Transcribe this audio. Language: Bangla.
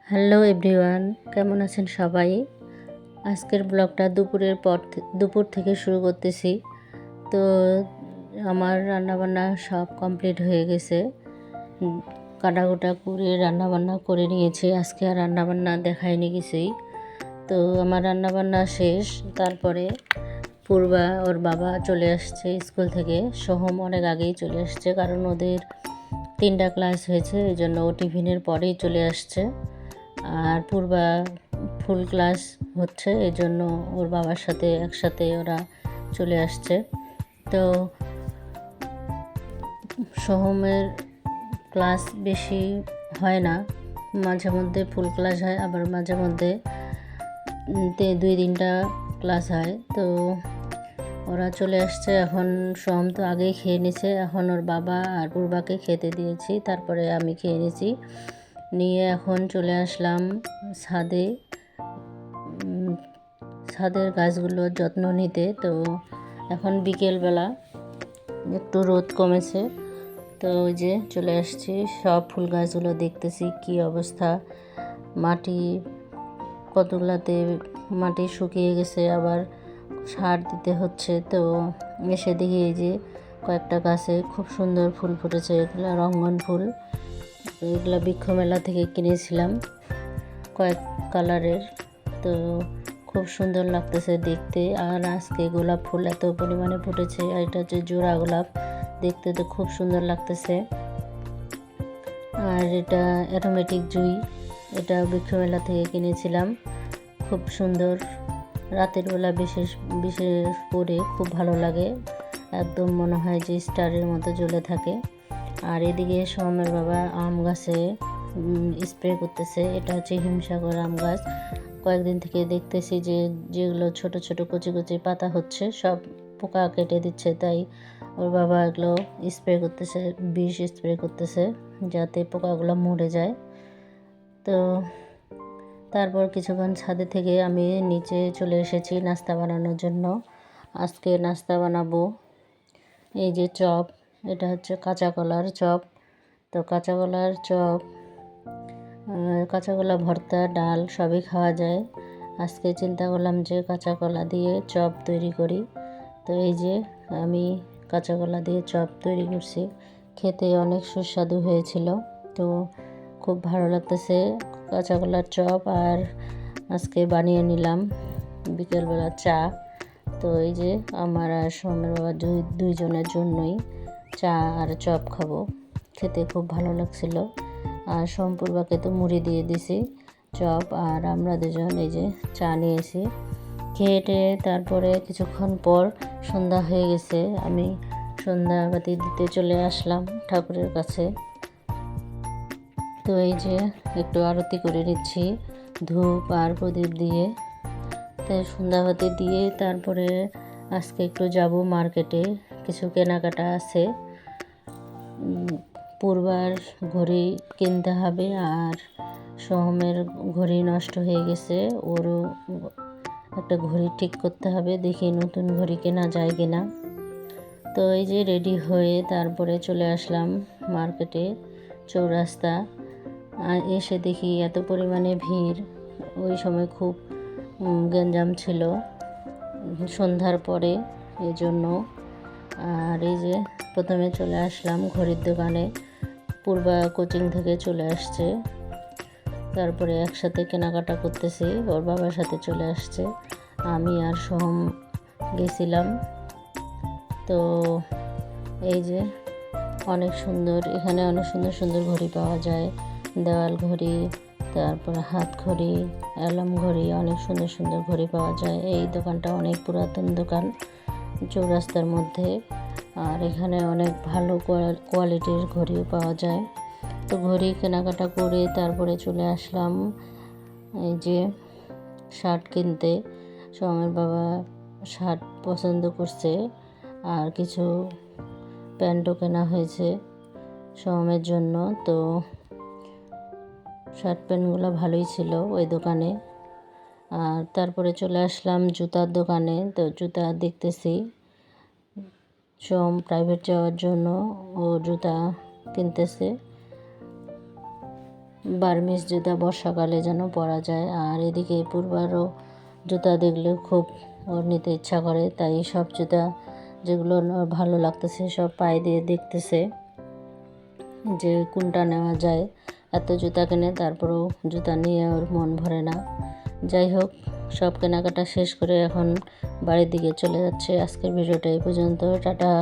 হ্যালো এভরিওয়ান, কেমন আছেন সবাই? আজকের ব্লগটা দুপুর থেকে শুরু করতেছি। তো আমার রান্নাবান্না সব কমপ্লিট হয়ে গেছে। কাটাকুটা করে রান্নাবান্না করে নিয়েছি। আজকে আর রান্নাবান্না দেখায়নি কিছুই। তো আমার রান্নাবান্না শেষ। তারপরে পূর্বা ওর বাবা চলে আসছে স্কুল থেকে। সোহম অনেক আগেই চলে আসছে, কারণ ওদের 3টা ক্লাস হয়েছে, এই জন্য ও টিফিনের পরেই চলে আসছে। আর পূর্বা ফুল ক্লাস হচ্ছে, এই জন্য ওর বাবার সাথে একসাথে ওরা চলে আসছে। তো সোহমের ক্লাস বেশি হয় না, মাঝে মধ্যে ফুল ক্লাস হয়, আবার মাঝে মধ্যে 2-3টা ক্লাস হয়। তো ওরা চলে আসছে। এখন সোহম তো আগেই খেয়ে নিছে, এখন ওর বাবা আর পূর্বাকে খেতে দিয়েছি, তারপরে আমি খেয়ে নিয়েছি। নিয়ে এখন চলে আসলাম ছাদের গাছগুলোর যত্ন নিতে। তো এখন বিকেলবেলা একটু রোদ কমেছে, তো ওই যে চলে আসছি, সব ফুল গাছগুলো দেখতেছি কি অবস্থা। মাটি কতগুলাতে মাটি শুকিয়ে গেছে, আবার সার দিতে হচ্ছে। তো এসে দেখি এই যে কয়েকটা গাছে খুব সুন্দর ফুল ফুটেছে, এগুলো রঙ্গন ফুল। এগুলো বৃক্ষ মেলা থেকে কিনেছিলাম, কয়েক কালারের। তো খুব সুন্দর লাগতেছে দেখতে। আর আজকে গোলাপ ফুল এত পরিমাণে ফুটেছে, আর এটা হচ্ছে জোড়া গোলাপ, দেখতে তো খুব সুন্দর লাগতেছে। আর এটা অ্যারোমেটিক জুঁই, এটা বৃক্ষ মেলা থেকে কিনেছিলাম, খুব সুন্দর। রাতের বেলা বিশেষ বিশেষ করে খুব ভালো লাগে, একদম মনে হয় যে স্টারের মতো জ্বলে থাকে। আর এদিকে সোহমের বাবা আম গাছে স্প্রে করতেছে, এটা হচ্ছে হিমসাগর আম গাছ। কয়েকদিন থেকে দেখতেছি যে যেগুলো ছোট ছোট কচি কচি পাতা হচ্ছে সব পোকা কেটে দিচ্ছে, তাই ওর বাবা এগুলো স্প্রে করতেছে, বিষ স্প্রে করতেছে যাতে পোকাগুলো মরে যায়। তো তারপর কিছুক্ষণ ছাদে থেকে আমি নিচে চলে এসেছি নাস্তা বানানোর জন্য। আজকে নাস্তা বানাবো এই যে চপ, এটা হচ্ছে কাঁচা কলার চপ। তো কাঁচা কলার চপ, কাঁচা কলা ভর্তা, ডাল সবই খাওয়া যায়। আজকে চিন্তা করলাম যে কাঁচা কলা দিয়ে চপ তৈরি করি। তো এই যে আমি কাঁচা কলা দিয়ে চপ তৈরি করছি, খেতে অনেক সুস্বাদু হয়েছিল। তো খুব ভালো লাগতেছে কাঁচা কলার চপ। আর আজকে বানিয়ে নিলাম বিকেলবেলা চা। তো এই যে আমার আর সোমের বাবা দুইজনের জন্যই চা আর চপ খাবো, খেতে খুব ভালো লাগছিল। আর সম্পূর্বাকে তো মুড়ি দিয়ে দিছি, চপ আর আমরা দুজন এই যে চা নিয়েছি। খেয়ে তারপরে কিছুক্ষণ পর সন্ধ্যা হয়ে গেছে, আমি সন্ধ্যাবাতি দিতে চলে আসলাম ঠাকুরের কাছে। তো এই যে একটু আরতি করে নিচ্ছি ধূপ আর প্রদীপ দিয়ে। তাই সন্ধ্যাবাতি দিয়ে তারপরে আজকে একটু যাব মার্কেটে, কিছু কেনাকাটা আছে। পূর্বার ঘড়ি কিনতে হবে, আর সোহমের ঘড়ি নষ্ট হয়ে গেছে, ওরও একটা ঘড়ি ঠিক করতে হবে, দেখি নতুন ঘড়ি কেনা যায় কিনা। তো এই যে রেডি হয়ে তারপরে চলে আসলাম মার্কেটে চৌরাস্তা। আর এসে দেখি এত পরিমাণে ভিড়, ওই সময় খুব গ্যাঞ্জাম ছিল সন্ধ্যার পরে, এই জন্য। আর এই যে প্রথমে চলে আসলাম ঘড়ির দোকানে, পূর্বা কোচিং থেকে চলে আসছে, তারপরে একসাথে কেনাকাটা করতেছি, ওর বাবার সাথে চলে আসছে, আমি আর সোহম গেছিলাম। তো এই যে অনেক সুন্দর, এখানে অনেক সুন্দর সুন্দর ঘড়ি পাওয়া যায়, দেওয়াল ঘড়ি, তারপরে হাত ঘড়ি, অ্যালার্ম ঘড়ি, অনেক সুন্দর সুন্দর ঘড়ি পাওয়া যায়। এই দোকানটা অনেক পুরাতন দোকান চৌরাস্তার মধ্যে, আর এখানে অনেক ভালো কোয়ালিটির ঘড়িও পাওয়া যায়। তো ঘড়ি কেনাকাটা করে তারপরে চলে আসলাম এই যে শার্ট কিনতে। সোমের বাবা শার্ট পছন্দ করছে, আর কিছু প্যান্টও কেনা হয়েছে সোমের জন্য। তো শার্ট প্যান্টগুলো ভালোই ছিল ওই দোকানে। আর তারপরে চলে আসলাম জুতার দোকানে। তো জুতা দেখতেছি, সোম প্রাইভেট যাওয়ার জন্য ও জুতা কিনতেছে। বার্মিজ জুতা বর্ষাকালে যেন পরা যায়। আর এদিকে পূর্বারও জুতা দেখলে খুব ওর নিতে ইচ্ছা করে, তাই সব জুতা যেগুলো ওর ভালো লাগতেছে সব পায়ে দিয়ে দেখতেছে যে কোনটা নেওয়া যায়। এত জুতা কিনে তারপরেও জুতা নিয়ে ওর মন ভরে না। যাই হোক, সব কেনাকাটা শেষ করে এখন বাড়ির দিকে চলে যাচ্ছে। আজকের ভিডিওটা এই পর্যন্ত। টাটা।